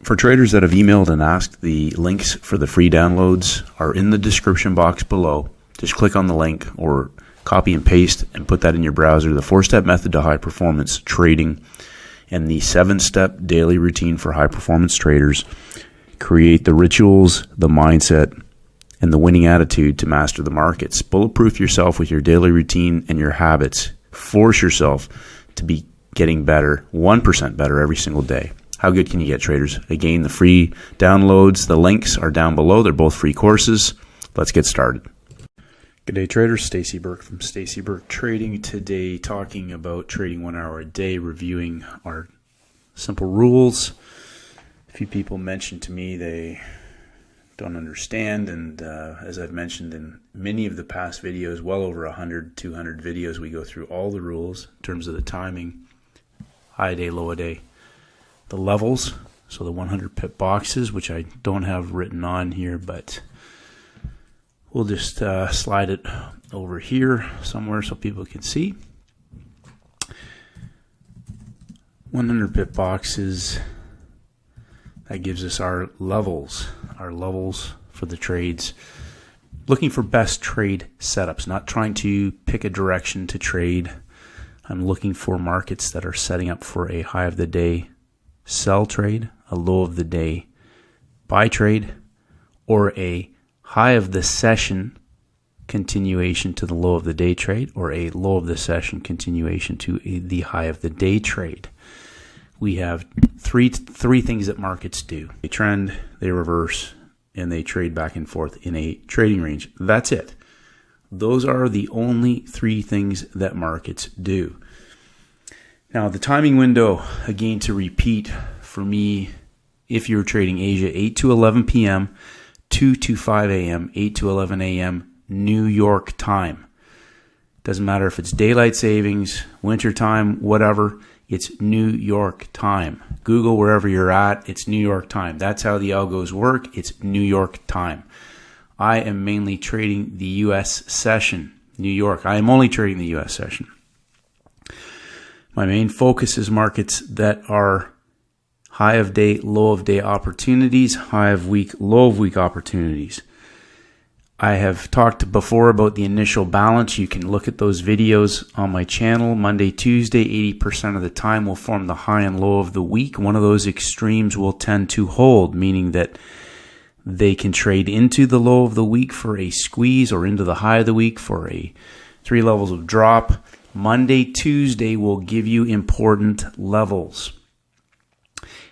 For traders that have emailed and asked, the links for the free downloads are in the description box below. Just click on the link or copy and paste and put that in your browser. The 4-step method to high performance trading and the 7-step daily routine for high performance traders create the rituals, the mindset, and the winning attitude to master the markets. Bulletproof yourself with your daily routine and your habits. Force yourself to be getting better, 1% better every single day. How good can you get, traders? Again, the free downloads, the links are down below. They're both free courses. Let's get started. Good day, traders. Stacey Burke from Stacey Burke Trading. Today, talking about trading 1 hour a day, reviewing our simple rules. A few people mentioned to me they don't understand, and as I've mentioned in many of the past videos, well over 100, 200 videos, we go through all the rules in terms of the timing, high day, low day, the levels, so the 100 pip boxes, which I don't have written on here, but we'll just slide it over here somewhere so people can see. 100 pip boxes, that gives us our levels for the trades. Looking for best trade setups, not trying to pick a direction to trade. I'm looking for markets that are setting up for a high of the day sell trade, a low of the day buy trade, or a high of the session continuation to the low of the day trade, or a low of the session continuation to the high of the day trade. We have three things that markets do. They trend, they reverse, and they trade back and forth in a trading range. That's it. Those are the only 3 things that markets do. Now, the timing window, again, to repeat for me, if you're trading Asia, 8 to 11 p.m., 2 to 5 a.m., 8 to 11 a.m., New York time. Doesn't matter if it's daylight savings, winter time, whatever, it's New York time. Google wherever you're at, it's New York time. That's how the algos work. It's New York time. I am mainly trading the U.S. session, New York. I am only trading the U.S. session. My main focus is markets that are high of day, low of day opportunities, high of week, low of week opportunities. I have talked before about the initial balance. You can look at those videos on my channel. Monday, Tuesday, 80% of the time will form the high and low of the week. One of those extremes will tend to hold, meaning that they can trade into the low of the week for a squeeze or into the high of the week for a 3 levels of drop. Monday, Tuesday will give you important levels.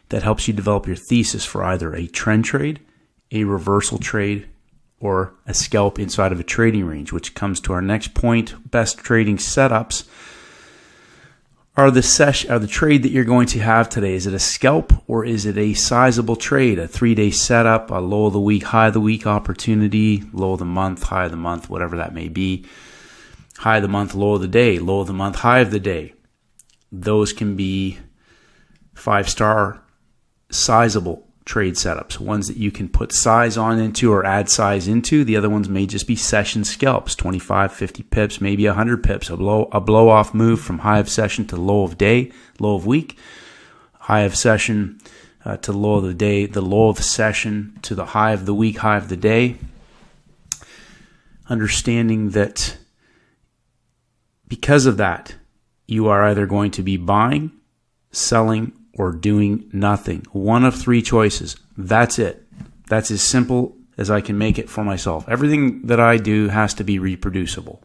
That helps you develop your thesis for either a trend trade, a reversal trade, or a scalp inside of a trading range, which comes to our next point. Best trading setups are the trade that you're going to have today. Is it a scalp or is it a sizable trade? A 3-day setup, a low of the week, high of the week opportunity, low of the month, high of the month, whatever that may be. High of the month, low of the day, low of the month, high of the day. Those can be 5-star sizable trade setups, ones that you can put size on into or add size into. The other ones may just be session scalps, 25, 50 pips, maybe 100 pips, a blow off move from high of session to low of day, low of week, high of session to low of the day, the low of session to the high of the week, high of the day. Understanding that because of that, you are either going to be buying, selling, or doing nothing. One of 3 choices. That's it. That's as simple as I can make it for myself. Everything that I do has to be reproducible.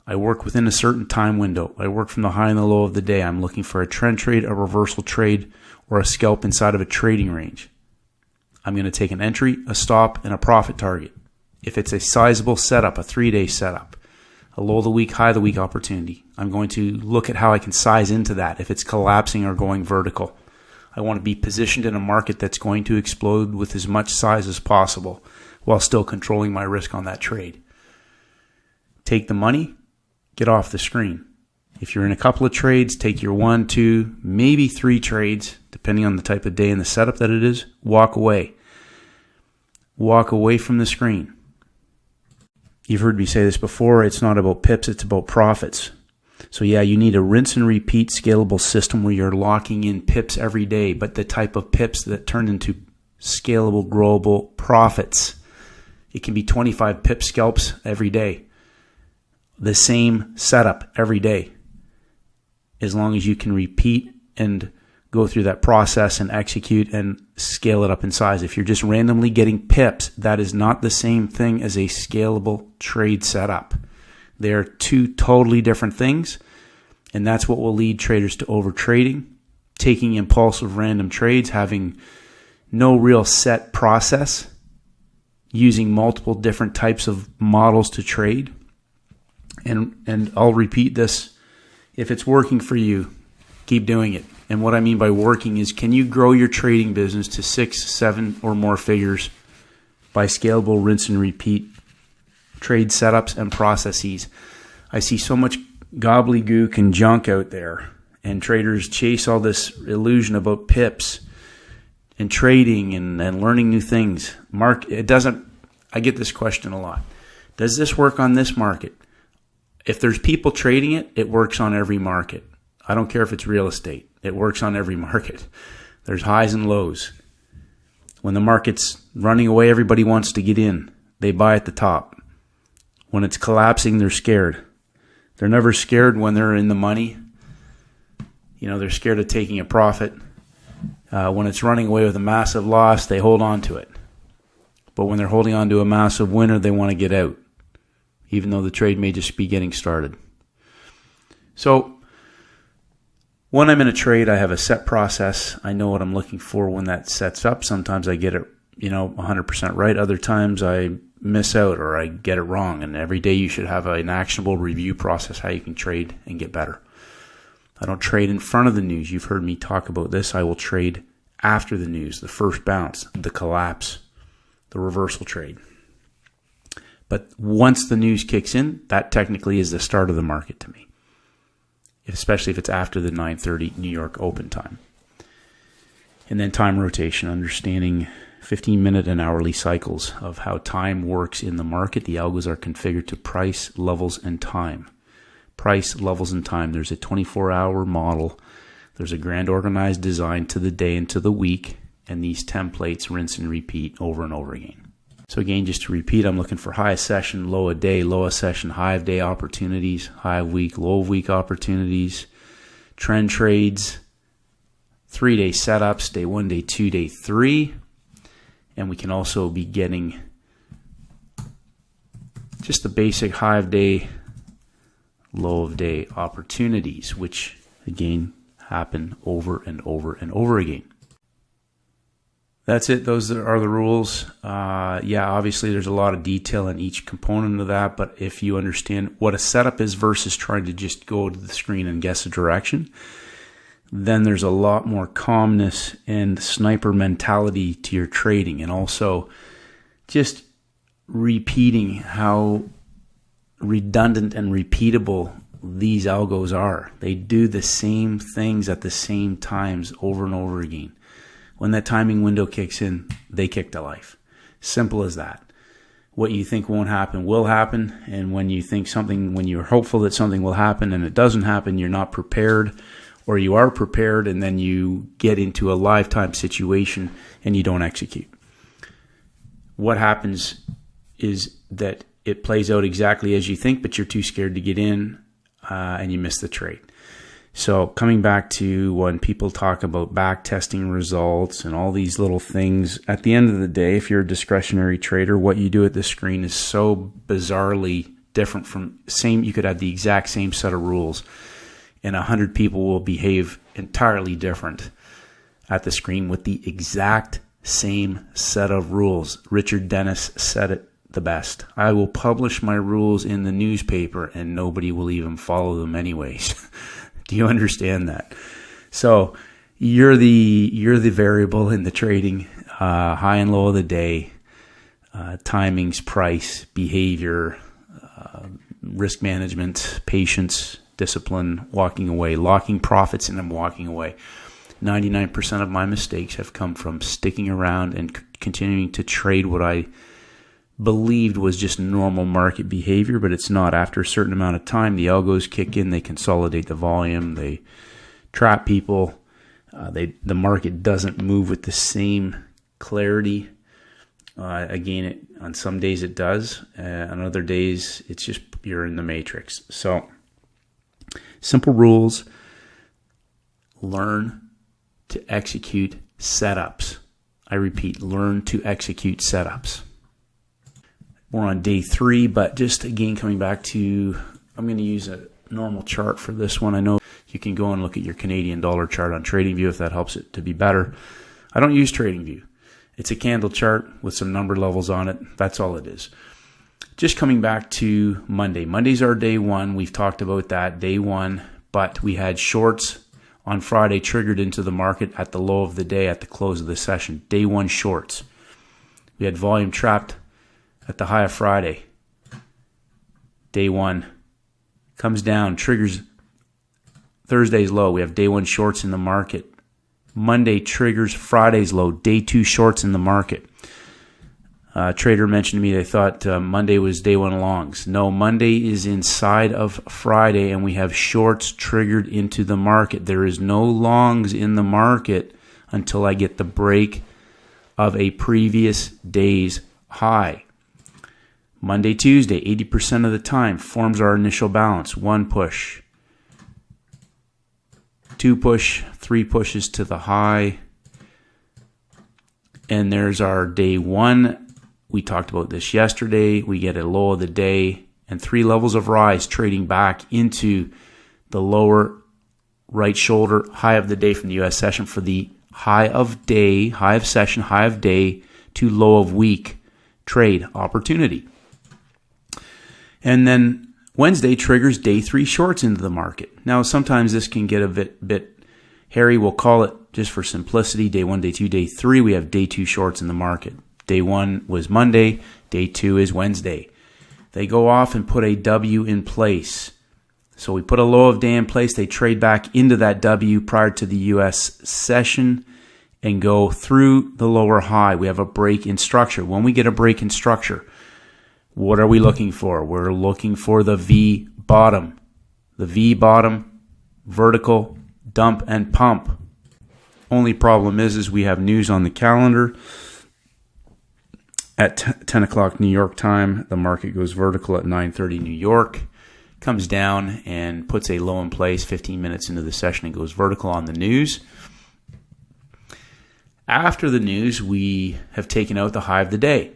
I work within a certain time window. I work from the high and the low of the day. I'm looking for a trend trade, a reversal trade, or a scalp inside of a trading range. I'm going to take an entry, a stop, and a profit target. If it's a sizable setup, a 3-day setup, a low of the week, high of the week opportunity, I'm going to look at how I can size into that if it's collapsing or going vertical. I want to be positioned in a market that's going to explode with as much size as possible while still controlling my risk on that trade. Take the money, get off the screen. If you're in a couple of trades, take your 1, 2, maybe 3 trades, depending on the type of day and the setup that it is. Walk away. Walk away from the screen. You've heard me say this before. It's not about pips, it's about profits. So yeah, you need a rinse and repeat scalable system where you're locking in pips every day, but the type of pips that turn into scalable, growable profits. It can be 25 pip scalps every day. The same setup every day. As long as you can repeat and go through that process and execute and scale it up in size. If you're just randomly getting pips, that is not the same thing as a scalable trade setup. They're two totally different things, and that's what will lead traders to overtrading, taking impulsive random trades, having no real set process, using multiple different types of models to trade. And I'll repeat this. If it's working for you, keep doing it. And what I mean by working is, can you grow your trading business to 6, 7, or more figures by scalable rinse and repeat trade setups and processes? I see so much gobbledygook and junk out there, and traders chase all this illusion about pips and trading and learning new things. I get this question a lot. Does this work on this market? If there's people trading it, it works on every market. I don't care if it's real estate. It works on every market. There's highs and lows. When the market's running away, everybody wants to get in. They buy at the top. When it's collapsing, they're scared. They're never scared when they're in the money. They're scared of taking a profit. When it's running away with a massive loss, they hold on to it. But when they're holding on to a massive winner, they want to get out, even though the trade may just be getting started. So when I'm in a trade, I have a set process. I know what I'm looking for when that sets up. Sometimes I get it, 100% right. Other times I miss out or I get it wrong. And every day you should have an actionable review process, how you can trade and get better. I don't trade in front of the news. You've heard me talk about this. I will trade after the news, the first bounce, the collapse, the reversal trade. But once the news kicks in, that technically is the start of the market to me, especially if it's after the 9:30 New York open time. And then time rotation, understanding 15-minute and hourly cycles of how time works in the market. The algos are configured to price, levels, and time. Price, levels, and time. There's a 24-hour model. There's a grand organized design to the day and to the week, and these templates rinse and repeat over and over again. So again, just to repeat, I'm looking for high of session, low of day, low of session, high of day opportunities, high of week, low of week opportunities, trend trades, 3-day setups, day 1, day 2, day 3. And we can also be getting just the basic high of day, low of day opportunities, which again happen over and over and over again. That's it. Those are the rules. Obviously there's a lot of detail in each component of that, but if you understand what a setup is versus trying to just go to the screen and guess a direction, then there's a lot more calmness and sniper mentality to your trading, and also just repeating how redundant and repeatable these algos are. They do the same things at the same times over and over again. When that timing window kicks in, they kick to life. Simple as that. What you think won't happen will happen, and when you're hopeful that something will happen and it doesn't happen, you're not prepared, or you are prepared and then you get into a lifetime situation and you don't execute. What happens is that it plays out exactly as you think, but you're too scared to get in and you miss the trade. So coming back to when people talk about back testing results and all these little things, at the end of the day, if you're a discretionary trader, what you do at the screen is so bizarrely different from you could have the exact same set of rules and 100 people will behave entirely different at the screen with the exact same set of rules. Richard Dennis said it the best. I will publish my rules in the newspaper and nobody will even follow them anyways. Do you understand that? So you're the variable in the trading, high and low of the day, timings, price, behavior, risk management, patience, discipline, walking away, locking profits, and I'm walking away. 99% of my mistakes have come from sticking around and continuing to trade what I believed was just normal market behavior, but it's not. After a certain amount of time, the algos kick in, they consolidate the volume, they trap people. The market doesn't move with the same clarity. Again, on some days it does. On other days, it's just you're in the matrix. So, simple rules. Learn to execute setups. I repeat, learn to execute setups. We're on day 3, but just again coming back to, I'm going to use a normal chart for this one. I know you can go and look at your Canadian dollar chart on TradingView if that helps it to be better. I don't use TradingView. It's a candle chart with some number levels on it. That's all it is. Just coming back to Monday. Monday's our day 1. We've talked about that, day 1, but we had shorts on Friday triggered into the market at the low of the day at the close of the session. Day 1 shorts. We had volume trapped at the high of Friday. Day 1 comes down, triggers Thursday's low. We have day 1 shorts in the market. Monday triggers Friday's low. Day 2 shorts in the market. Trader mentioned to me they thought Monday was day 1 longs. No, Monday is inside of Friday, and we have shorts triggered into the market. There is no longs in the market until I get the break of a previous day's high. Monday, Tuesday, 80% of the time forms our initial balance. 1 push, 2 push, 3 pushes to the high. And there's our day 1. We talked about this yesterday. We get a low of the day and 3 levels of rise trading back into the lower right shoulder high of the day from the U.S. session for the high of day, high of session, high of day to low of week trade opportunity. And then Wednesday triggers day 3 shorts into the market. Now, sometimes this can get a bit hairy. We'll call it, just for simplicity, day 1, day 2, day 3. We have day 2 shorts in the market. Day 1 was Monday. Day 2 is Wednesday. They go off and put a W in place. So we put a low of day in place. They trade back into that W prior to the U.S. session and go through the lower high. We have a break in structure. When we get a break in structure, what are we looking for? We're looking for the V bottom. The V bottom, vertical, dump and pump. Only problem is we have news on the calendar. At 10 o'clock New York time, the market goes vertical at 9:30 New York, comes down and puts a low in place 15 minutes into the session and goes vertical on the news. After the news, we have taken out the high of the day.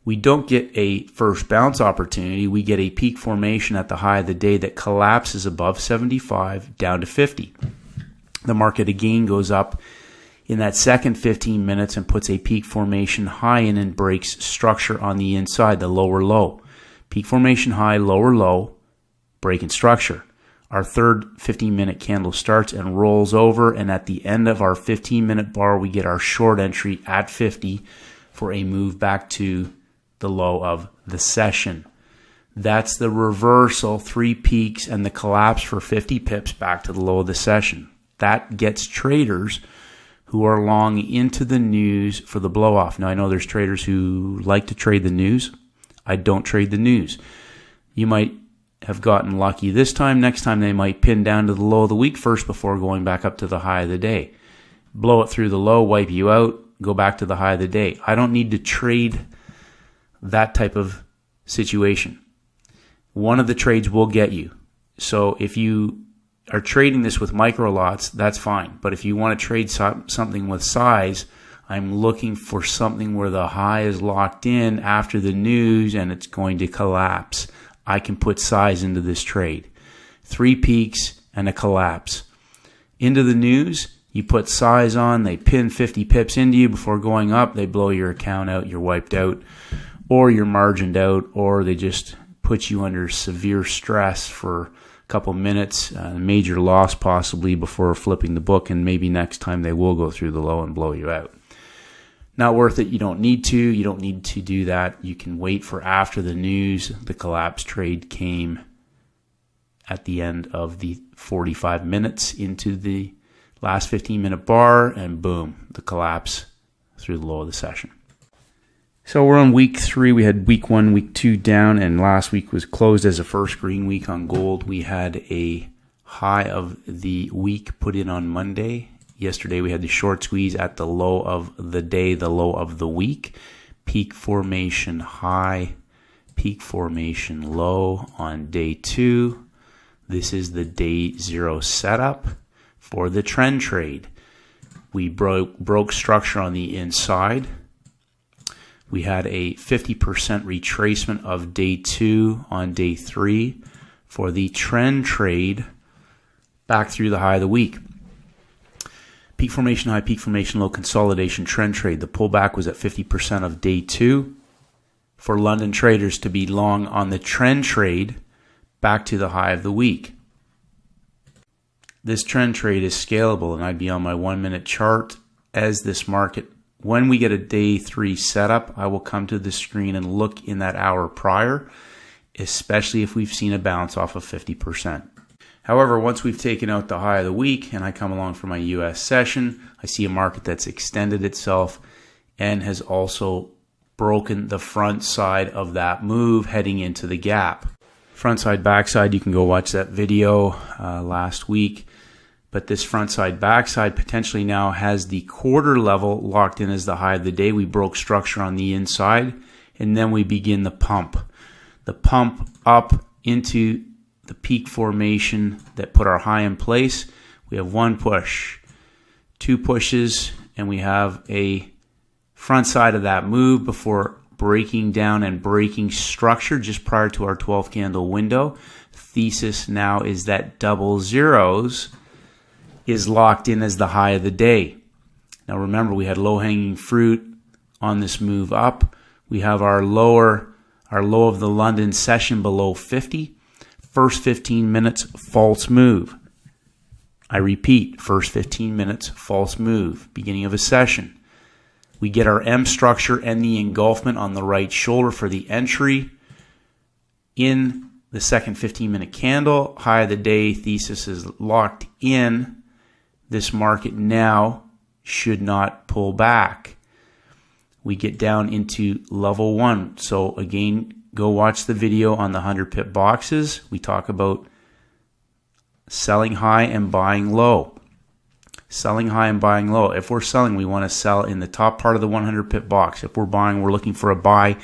We don't get a first bounce opportunity. We get a peak formation at the high of the day that collapses above 75 down to 50. The market again goes up in that second 15 minutes and puts a peak formation high in and breaks structure on the inside, the lower low. Peak formation high, lower low, break in structure. Our third 15-minute candle starts and rolls over, and at the end of our 15-minute bar, we get our short entry at 50 for a move back to the low of the session. That's the reversal, 3 peaks, and the collapse for 50 pips back to the low of the session. That gets traders who are long into the news for the blow-off. Now, I know there's traders who like to trade the news. I don't trade the news. You might have gotten lucky this time. Next time, they might pin down to the low of the week first before going back up to the high of the day. Blow it through the low, wipe you out, go back to the high of the day. I don't need to trade that type of situation. One of the trades will get you. So if you are trading this with micro lots, that's fine. But if you want to trade something with size, I'm looking for something where the high is locked in after the news and it's going to collapse. I can put size into this trade. 3 peaks and a collapse. Into the news, you put size on, they pin 50 pips into you before going up, they blow your account out, you're wiped out, or you're margined out, or they just put you under severe stress for a couple minutes, a major loss possibly before flipping the book, and maybe next time they will go through the low and blow you out. Not worth it. You don't need to. You don't need to do that. You can wait for after the news. The collapse trade came at the end of the 45 minutes into the last 15-minute bar, and boom, the collapse through the low of the session. So we're on week 3. We had week 1, week 2 down, and last week was closed as a first green week on gold. We had a high of the week put in on Monday. Yesterday we had the short squeeze at the low of the day, the low of the week. Peak formation high, peak formation low on day 2. This is the day 0 setup for the trend trade. We broke structure on the inside. We had a 50% retracement of day 2 on day 3 for the trend trade back through the high of the week. Peak formation high, peak formation low, consolidation, trend trade. The pullback was at 50% of day 2 for London traders to be long on the trend trade back to the high of the week. This trend trade is scalable, and I'd be on my 1-minute chart as this market. When we get a day 3 setup, I will come to the screen and look in that hour prior, especially if we've seen a bounce off of 50%. However, once we've taken out the high of the week and I come along for my US session, I see a market that's extended itself and has also broken the front side of that move heading into the gap. Front side, back side, you can go watch that video last week. But this front side, back side potentially now has the quarter level locked in as the high of the day. We broke structure on the inside, and then we begin the pump. The pump up into the peak formation that put our high in place. We have 1 push, 2 pushes, and we have a front side of that move before breaking down and breaking structure just prior to our 12 candle window. Thesis now is that double zeros is locked in as the high of the day. Now remember, we had low hanging fruit on this move up. We have our low of the London session below 50. First 15 minutes, false move. I repeat, first 15 minutes, false move. Beginning of a session. We get our M structure and the engulfment on the right shoulder for the entry. In the second 15-minute candle, high of the day, thesis is locked in. This market now should not pull back. We get down into level 1. So again, go watch the video on the 100 pip boxes. We talk about selling high and buying low. Selling high and buying low. If we're selling, we want to sell in the top part of the 100 pip box. If we're buying, we're looking for a buy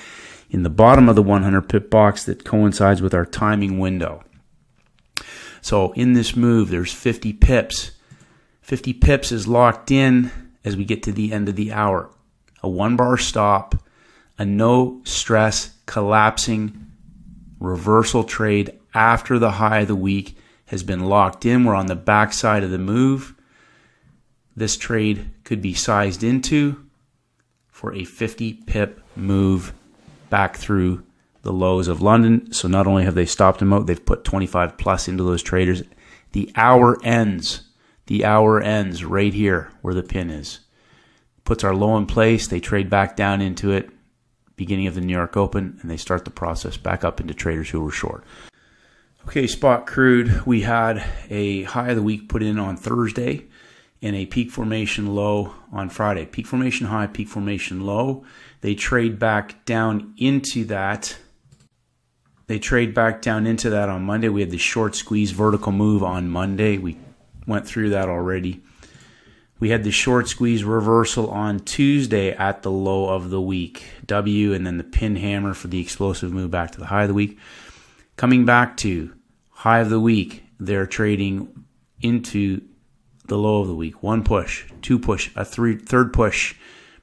in the bottom of the 100 pip box that coincides with our timing window. So in this move, there's 50 pips. 50 pips is locked in as we get to the end of the hour. A 1-bar stop, a no stress collapsing reversal trade after the high of the week has been locked in. We're on the back side of the move. This trade could be sized into for a 50 pip move back through the lows of London. So not only have they stopped them out, they've put 25 plus into those traders. The hour ends. The hour ends right here where the pin is. Puts our low in place. They trade back down into it. Beginning of the New York Open, and they start the process back up into traders who were short. Okay, spot crude. We had a high of the week put in on Thursday and a peak formation low on Friday. Peak formation high, peak formation low. They trade back down into that. On Monday. We had the short squeeze vertical move on Monday. We went through that already. We had the short squeeze reversal on Tuesday at the low of the week. W, and then the pin hammer for the explosive move back to the high of the week. Coming back to high of the week, they're trading into the low of the week. 1 push, 2 push, a third push,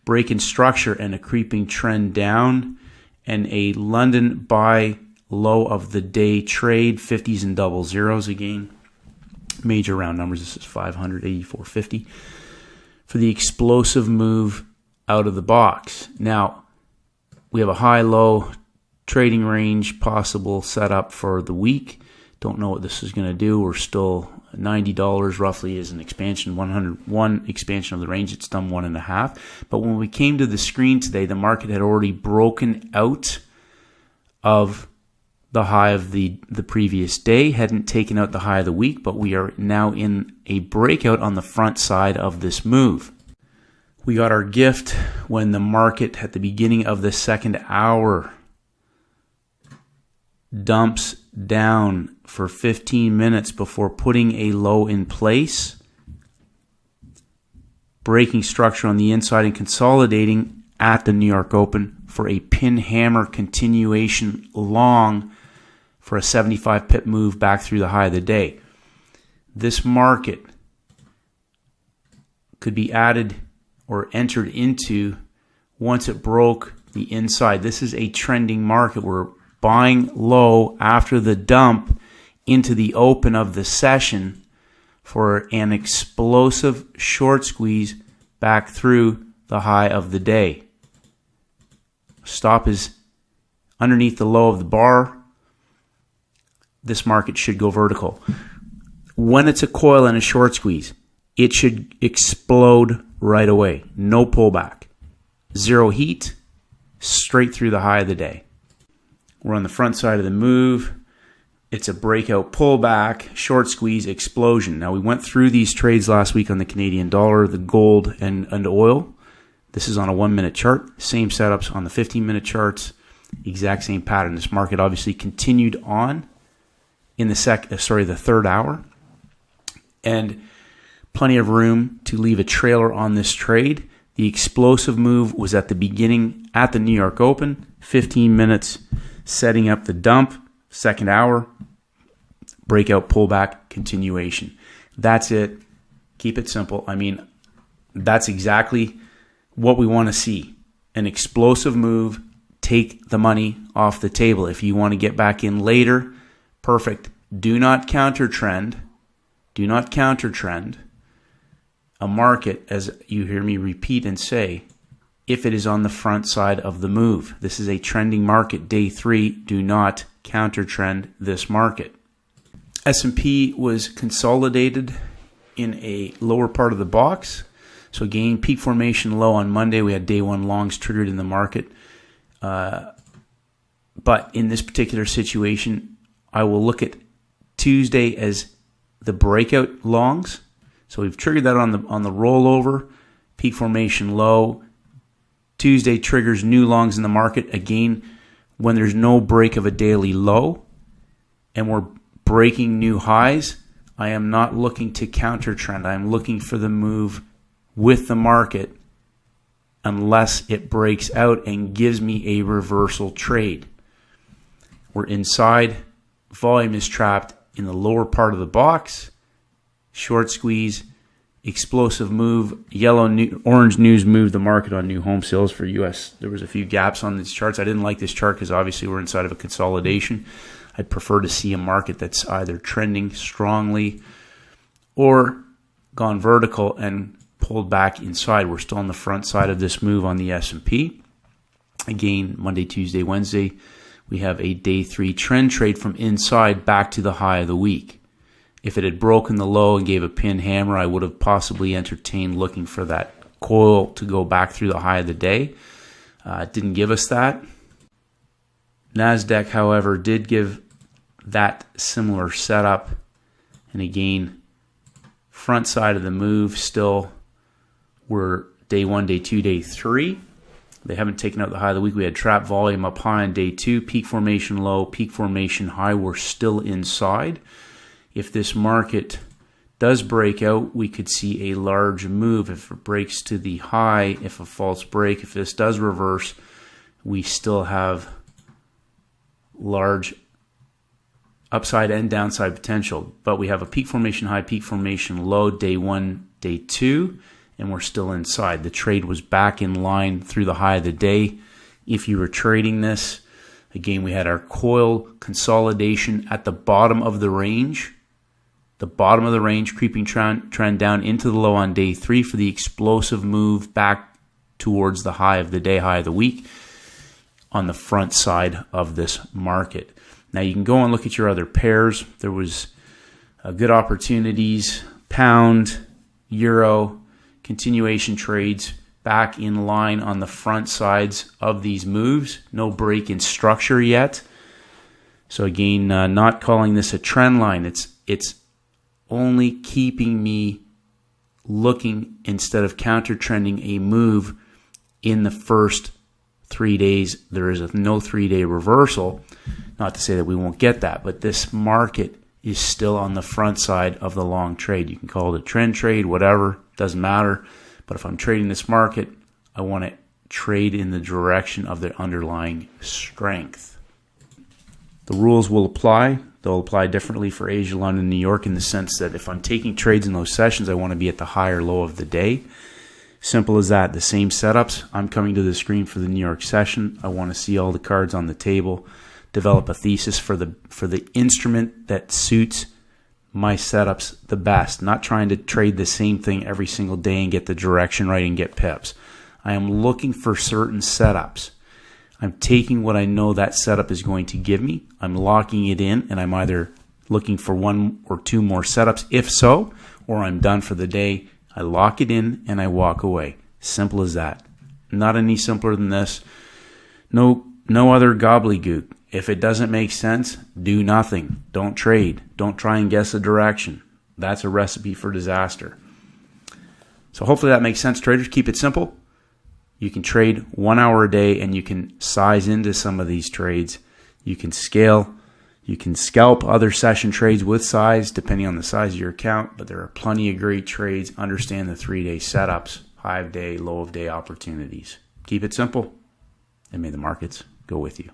break in structure and a creeping trend down, and a London buy low of the day trade, 50s and double zeros again. Major round numbers, this is 500, 84.50. For the explosive move out of the box. Now, we have a high-low trading range possible setup for the week. Don't know what this is going to do. We're still $90 roughly is an expansion, 101 expansion of the range. It's done 1.5. But when we came to the screen today, the market had already broken out of the high of the previous day, hadn't taken out the high of the week, but we are now in a breakout on the front side of this move. We got our gift when the market at the beginning of the second hour dumps down for 15 minutes before putting a low in place, breaking structure on the inside and consolidating at the New York Open for a pin hammer continuation long for a 75 pip move back through the high of the day. This market could be added or entered into once it broke the inside. This is a trending market. We're buying low after the dump into the open of the session for an explosive short squeeze back through the high of the day. Stop is underneath the low of the bar. This market should go vertical. When it's a coil and a short squeeze, it should explode right away. No pullback. Zero heat, straight through the high of the day. We're on the front side of the move. It's a breakout pullback, short squeeze, explosion. Now, we went through these trades last week on the Canadian dollar, the gold, and oil. This is on a 1-minute chart. Same setups on the 15-minute charts. Exact same pattern. This market obviously continued on in the third hour. And plenty of room to leave a trailer on this trade. The explosive move was at the beginning at the New York Open, 15 minutes setting up the dump, second hour, breakout, pullback, continuation. That's it. Keep it simple. I mean, that's exactly what we want to see. An explosive move, take the money off the table. If you want to get back in later, perfect. Do not counter trend. Do not counter trend a market, as you hear me repeat and say, if it is on the front side of the move. This is a trending market, day 3. Do not counter trend this market. S&P was consolidated in a lower part of the box. So again, peak formation low on Monday. We had day 1 longs triggered in the market. But in this particular situation, I will look at Tuesday as the breakout longs. So we've triggered that on the rollover, peak formation low. Tuesday triggers new longs in the market. Again, when there's no break of a daily low and we're breaking new highs, I am not looking to counter trend. I'm looking for the move with the market unless it breaks out and gives me a reversal trade. We're inside. Volume is trapped in the lower part of the box. Short squeeze, explosive move, orange news moved the market on new home sales for U.S. There was a few gaps on these charts. I didn't like this chart because obviously we're inside of a consolidation. I'd prefer to see a market that's either trending strongly or gone vertical and pulled back inside. We're still on the front side of this move on the S&P. Again, Monday, Tuesday, Wednesday, we have a day 3 trend trade from inside back to the high of the week. If it had broken the low and gave a pin hammer, I would have possibly entertained looking for that coil to go back through the high of the day. It didn't give us that. NASDAQ, however, did give that similar setup. And again, front side of the move still were day 1, day 2, day 3. They haven't taken out the high of the week. We had trap volume up high on day 2, peak formation low, peak formation high. We're still inside. If this market does break out, we could see a large move. If it breaks to the high, if a false break, if this does reverse, we still have large upside and downside potential. But we have a peak formation high, peak formation low, day 1, day 2, and we're still inside. The trade was back in line through the high of the day. If you were trading this, again, we had our coil consolidation at the bottom of the range. The bottom of the range, creeping trend down into the low on day 3 for the explosive move back towards the high of the day, high of the week on the front side of this market. Now you can go and look at your other pairs. There was good opportunities, pound, euro, continuation trades back in line on the front sides of these moves. No break in structure yet. So again, not calling this a trend line. It's only keeping me looking, instead of counter trending a move in the first 3 days, there is no 3-day reversal. Not to say that we won't get that, but this market is still on the front side of the long trade. You can call it a trend trade, whatever, doesn't matter. But if I'm trading this market, I want to trade in the direction of the underlying strength. The rules will apply. They'll apply differently for Asia, London, New York, in the sense that if I'm taking trades in those sessions, I want to be at the high or low of the day. Simple as that. The same setups. I'm coming to the screen for the New York session. I want to see all the cards on the table, develop a thesis for the instrument that suits my setups the best. Not trying to trade the same thing every single day and get the direction right and get pips. I am looking for certain setups. I'm taking what I know that setup is going to give me. I'm locking it in, and I'm either looking for 1 or 2 more setups, if so, or I'm done for the day. I lock it in and I walk away. Simple as that. Not any simpler than this. No other gobbledygook. If it doesn't make sense, do nothing. Don't trade. Don't try and guess a direction. That's a recipe for disaster. So hopefully that makes sense, traders. Keep it simple. You can trade 1 hour a day, and you can size into some of these trades. You can scale. You can scalp other session trades with size, depending on the size of your account. But there are plenty of great trades. Understand the 3-day setups, high of day, low of day opportunities. Keep it simple, and may the markets go with you.